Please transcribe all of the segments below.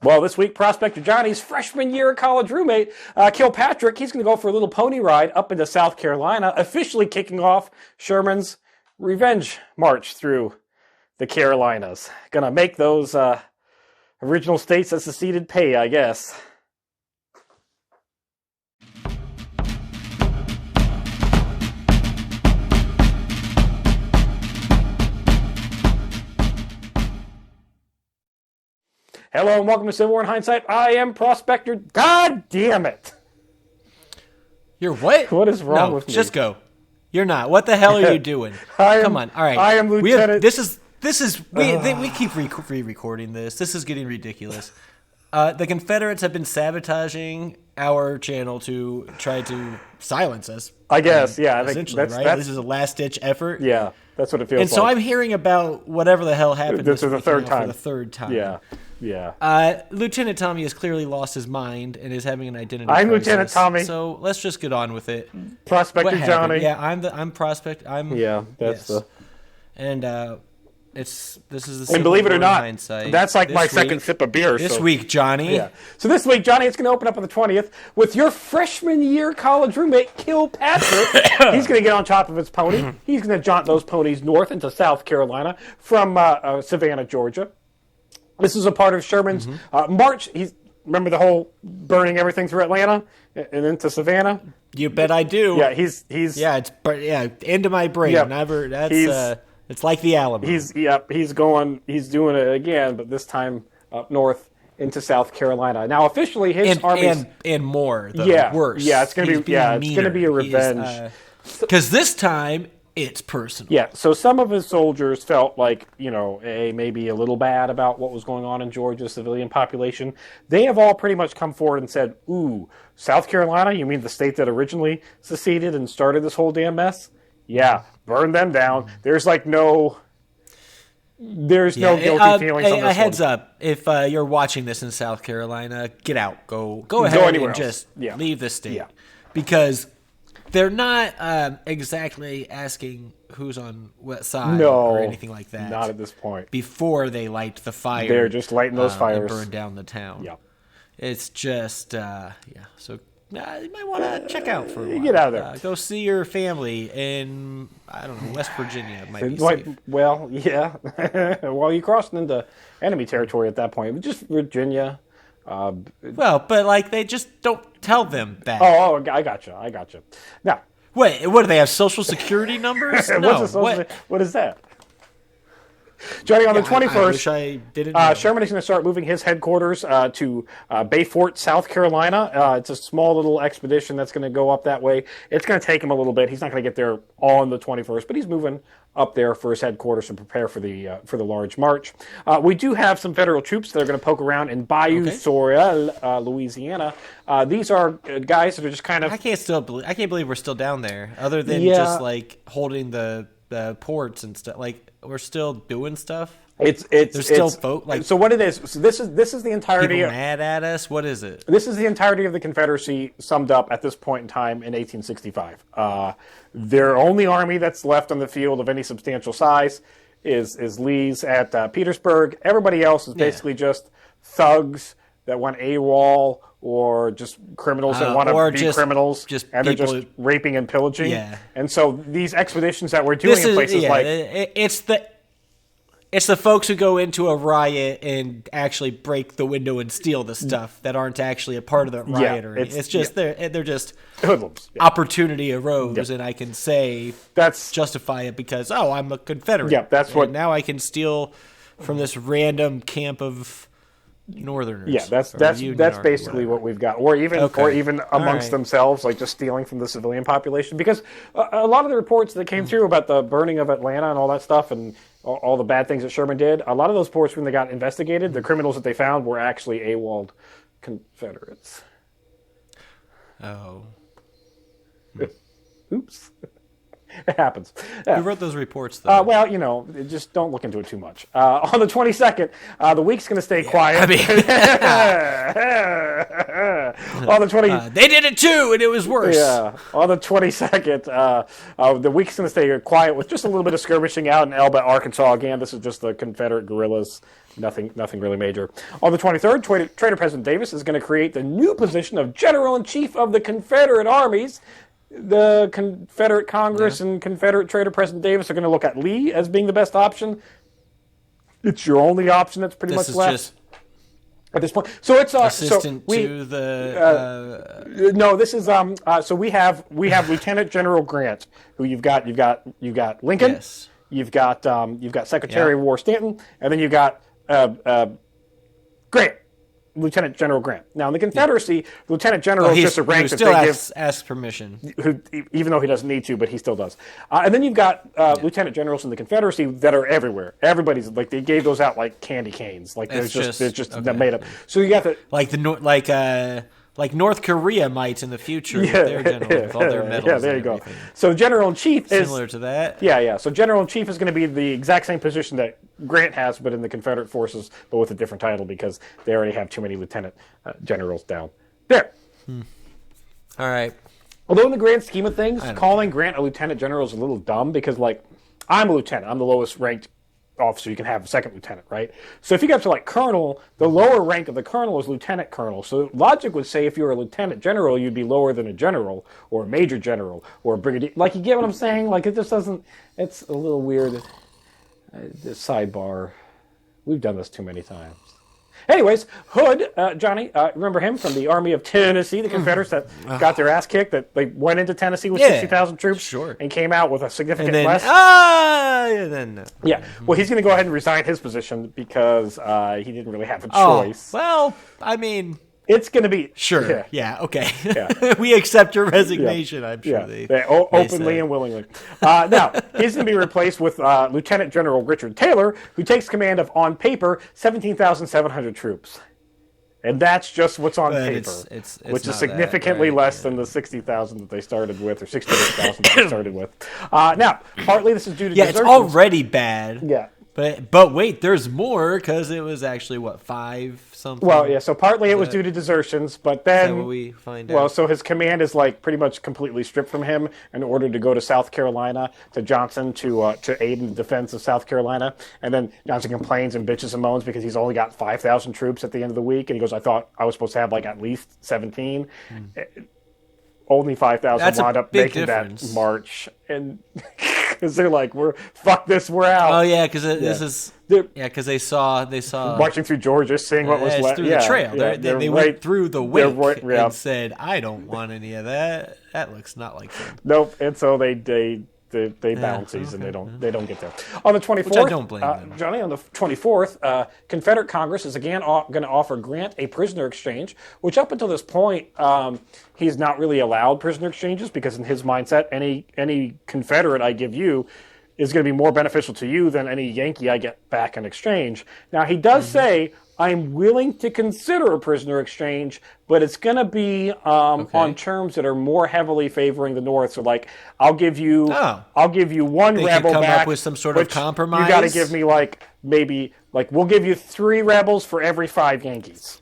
Well, this week, Prospector Johnny's freshman year college roommate, Kilpatrick, he's going to go for a little pony ride up into South Carolina, officially kicking off Sherman's revenge march through the Carolinas. Going to make those original states that seceded pay, I guess. Hello and welcome to Civil War in Hindsight. I am Prospector. God damn it! You're what? What is wrong with me? Just go. You're not. What the hell are you doing? Come on. All right. I am Lieutenant. We keep re-recording this. This is getting ridiculous. The Confederates have been sabotaging our channel to try to silence us. I guess, yeah. I think essentially, right? This is a last-ditch effort. Yeah, that's what it feels like. And so I'm hearing about whatever the hell happened This is the third time. for the third time. Yeah. Lieutenant Tommy has clearly lost his mind and is having an identity I'm crisis. Lieutenant Tommy. So let's just get on with it. Prospector Johnny. Yeah, I'm Prospect. And this is the and believe it or not, hindsight. that's like my second sip of beer. This week, Johnny. Yeah. So this week, Johnny, it's going to open up on the 20th with your freshman year college roommate, Kilpatrick. He's going to get on top of his pony. He's going to jaunt those ponies north into South Carolina from Savannah, Georgia. This is a part of Sherman's march. Remember the whole burning everything through Atlanta and into Savannah? You bet I do. Yeah, he's into my brain. Yep. Never. That's it's like the Alamo. He's doing it again, but this time up north into South Carolina. Now officially his army and more. Though, worse. Yeah, it's gonna be a revenge. Because this time it's personal. Yeah, so some of his soldiers felt like, maybe a little bad about what was going on in Georgia's civilian population. They have all pretty much come forward and said, ooh, South Carolina, you mean the state that originally seceded and started this whole damn mess? Yeah, burn them down. There's no guilty feelings on this a heads one. up, if you're watching this in South Carolina, get out. Go ahead and just leave the state. Yeah. Because they're not exactly asking who's on what side or anything like that. Not at this point. Before they light the fire. They're just lighting those fires. And burn down the town. Yeah. It's just, so you might want to check out for a while. Get out of there. Go see your family in, I don't know, West Virginia. It might be safe. Well, yeah. Well, you crossed into enemy territory at that point. Just Virginia. But they just don't tell them that. Oh, I gotcha. Now, wait, what do they have? Social security numbers? No. What is that? Johnny, on the 21st, I wish I didn't know. Sherman is going to start moving his headquarters to Bayfort, South Carolina. It's a small little expedition that's going to go up that way. It's going to take him a little bit. He's not going to get there on the 21st, but he's moving up there for his headquarters to prepare for the large march. We do have some federal troops that are going to poke around in Bayou Sorel, Louisiana. These are guys that are just kind of... I can't believe we're still down there, other than just holding the ports and stuff. We're still doing stuff. There's still folk. So what it is? So this is the entirety. People mad at us. What is it? This is the entirety of the Confederacy summed up at this point in time in 1865. Their only army that's left on the field of any substantial size is Lee's at Petersburg. Everybody else is basically just thugs that went AWOL or just criminals that want to be criminals, and they're just raping and pillaging. Yeah. And so these expeditions that we're doing in places it's the folks who go into a riot and actually break the window and steal the stuff that aren't actually a part of the riot. They're just hoodlums. Yeah. Opportunity arose, and I can say justify it because I'm a Confederate. Yeah, now I can steal from this random camp of Northerners. Yeah, that's basically what we've got, or even amongst themselves, just stealing from the civilian population. Because a lot of the reports that came through about the burning of Atlanta and all that stuff, and all the bad things that Sherman did, a lot of those reports, when they got investigated, the criminals that they found were actually AWOL Confederates. Oh. Oops. It happens. Yeah. Who wrote those reports, though? Well, just don't look into it too much. On the 22nd, the week's going to stay quiet. I mean, on the 20th, they did it too, and it was worse. Yeah. On the 22nd, the week's going to stay quiet with just a little bit of skirmishing out in Elba, Arkansas. Again, this is just the Confederate guerrillas. Nothing really major. On the 23rd, Trader President Davis is going to create the new position of General-in-Chief of the Confederate Armies. The Confederate Congress and Confederate Trader President Davis are going to look at Lee as being the best option. It's your only option that's pretty much left at this point. So it's assistant to the. No, this is So we have Lieutenant General Grant, who you've got Lincoln. Yes. You've got Secretary of War Stanton, and then you've got Grant. Lieutenant General Grant. Now, in the Confederacy, Lieutenant General is just a rank that they asks permission. Even though he doesn't need to, but he still does. And then you've got Lieutenant Generals in the Confederacy that are everywhere. Everybody's like, they gave those out like candy canes. Like they're just okay. Made up. So you got like North Korea might in the future with their generals, with all their medals. Yeah, there you go. So General-in-Chief is similar to that. Yeah. So General-in-Chief is going to be the exact same position that Grant has, but in the Confederate forces, but with a different title because they already have too many lieutenant generals down there. All right. Although in the grand scheme of things, calling Grant a lieutenant general is a little dumb because, like, I'm a lieutenant. I'm the lowest ranked officer you can have, a second lieutenant, right? So if you get up to like colonel, the lower rank of the colonel is lieutenant colonel. So logic would say if you were a lieutenant general, you'd be lower than a general or a major general or a brigadier. Like, you get what I'm saying? Like, it just doesn't. It's a little weird. Sidebar. We've done this too many times. Anyways, Hood, Johnny, remember him from the Army of Tennessee, the Confederates that got their ass kicked, that they went into Tennessee with 60,000 troops and came out with a significant less. Yeah. Well, he's going to go ahead and resign his position because he didn't really have a choice. Well, I mean... It's going to be... Sure. Yeah, okay. Yeah. We accept your resignation, I'm sure. They openly and willingly. Now, he's going to be replaced with Lieutenant General Richard Taylor, who takes command of, on paper, 17,700 troops. And that's just what's on paper, it's which is significantly less than the 60,000 that they started with, or 68,000 that they started with. Now, partly this is due to desertions. It's already bad. Yeah. But wait, there's more because it was actually, 5 something? Well, yeah, so partly it was due to desertions, but then... Is that what we find out? Well, so his command is like pretty much completely stripped from him in order to go to South Carolina, to Johnson, to aid in the defense of South Carolina. And then Johnson complains and bitches and moans because he's only got 5,000 troops at the end of the week. And he goes, I thought I was supposed to have like at least 17. Only 5,000 wound up making that march. And... Because they're like, fuck this, we're out. Oh yeah, because because they saw marching through Georgia, seeing what was left through the trail. They went through the wake and said, "I don't want any of that. That looks not like them." Nope. And so they bouncies and they don't get there. On the 24th, which I don't blame them. Johnny, on the 24th, Confederate Congress is again going to offer Grant a prisoner exchange, which up until this point he's not really allowed prisoner exchanges because in his mindset, any Confederate I give you is going to be more beneficial to you than any Yankee I get back in exchange. Now he does say, I'm willing to consider a prisoner exchange, but it's going to be on terms that are more heavily favoring the North. So, like, I'll give you one they rebel come back up with some sort of compromise. You got to give me we'll give you 3 rebels for every 5 Yankees.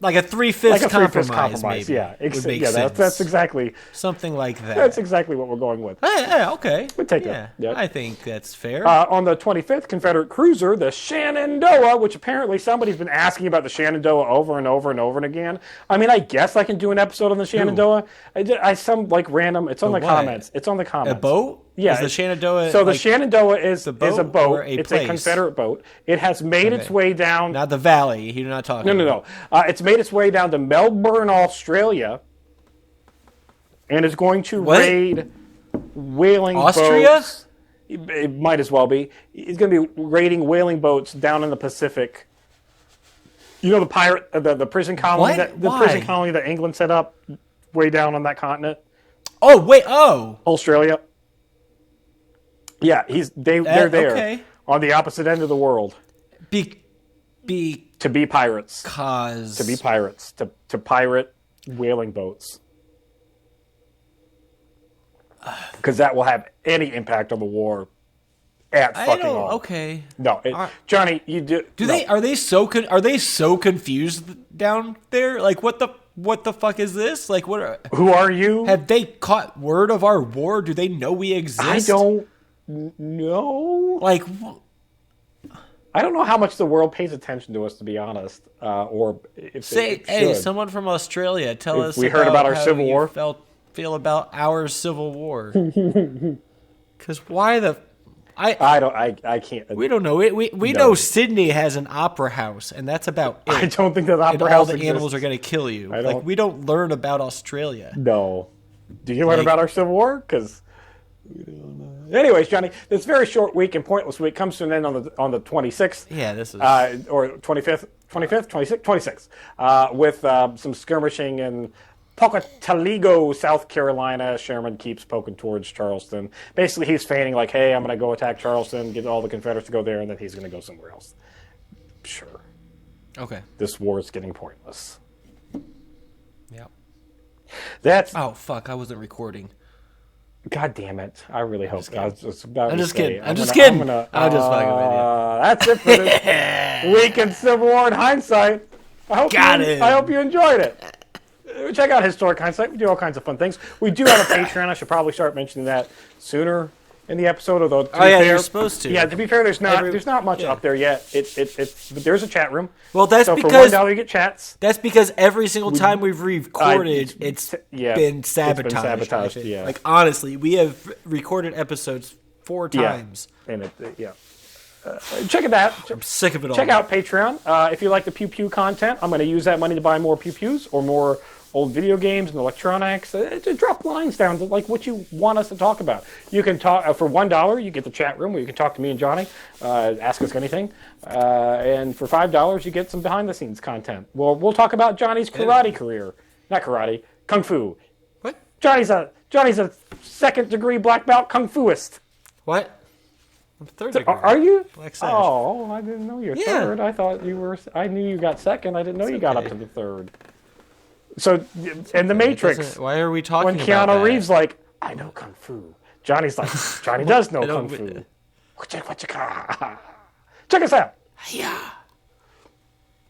Like a 3/5 compromise, maybe. Yeah, sense. That's exactly something like that. That's exactly what we're going with. Okay. We'll take it. Yeah. I think that's fair. On the 25th, Confederate cruiser, the Shenandoah, which apparently somebody's been asking about the Shenandoah over and over and over and again. I mean, I guess I can do an episode on the Shenandoah. Random. It's on the comments. It's on the comments. A boat? Yeah. Is the Shenandoah? So the Shenandoah is a boat. It's place? A Confederate boat. It has made its way down. Not the valley. You're not talking. No. It's made its way down to Melbourne, Australia, and is going to raid whaling boats. It might as well be. It's going to be raiding whaling boats down in the Pacific. You know the prison colony prison colony that England set up way down on that continent. Oh wait! Oh, Australia. Yeah, they're there on the opposite end of the world. To be pirates. To be pirates. To pirate whaling boats. because that will have any impact on the war at fucking all. Okay. No, Johnny, you do. Are they so confused down there? Like, what the fuck is this? Like, who are you? Have they caught word of our war? Do they know we exist? I don't know. Like, I don't know how much the world pays attention to us, to be honest. Or if hey, someone from Australia, tell us. We heard about our Civil War. Feel about our Civil War. Because why the? I can't. We don't know. We know Sydney has an opera house, and that's about it. I don't think that opera and house all the animals are going to kill you. Like, we don't learn about Australia. No. Do you learn about our Civil War? Because we don't know. Anyways, Johnny, this very short week and pointless week comes to an end on the 26th. Yeah, this is or 25th, 26th, with some skirmishing in Pocatello, South Carolina. Sherman keeps poking towards Charleston. Basically, he's feigning like, hey, I'm going to go attack Charleston, get all the Confederates to go there, and then he's going to go somewhere else. Sure. Okay. This war is getting pointless. Yeah. That's... Oh, fuck, I wasn't recording. God damn it. I really hope... I'm just kidding. I'm just fucking with you. That's it for this week in Civil War in Hindsight. I hope you enjoyed it. Check out Historic Hindsight. We do all kinds of fun things. We do have a Patreon. I should probably start mentioning that sooner in the episode. Although, you're supposed to. Yeah, to be fair, there's not much up there yet. But there's a chat room. Well, that's because for $1 you get chats. That's because every single time we've recorded, it's been sabotaged. Yeah. Like honestly, we have recorded episodes 4 times. And check it out. I'm sick of it all. Check out Patreon. If you like the Pew Pew content, I'm going to use that money to buy more Pew Pews or more old video games and electronics. Drop lines down to like what you want us to talk about. You can talk for $1. You get the chat room where you can talk to me and Johnny, ask us anything, and for $5 you get some behind the scenes content. Well, we'll talk about Johnny's karate career, not karate, kung fu. What? Johnny's a 2nd degree black belt kung fuist. What? I'm 3rd degree. Are you? Black sash. Oh, I didn't know you're 3rd. I thought you were. I knew you got 2nd. I didn't know you got up to the 3rd. So, in The Matrix, why are we talking when about Keanu Reeves like, I know kung fu. Johnny's like, Johnny does know kung fu. Check us out. Yeah.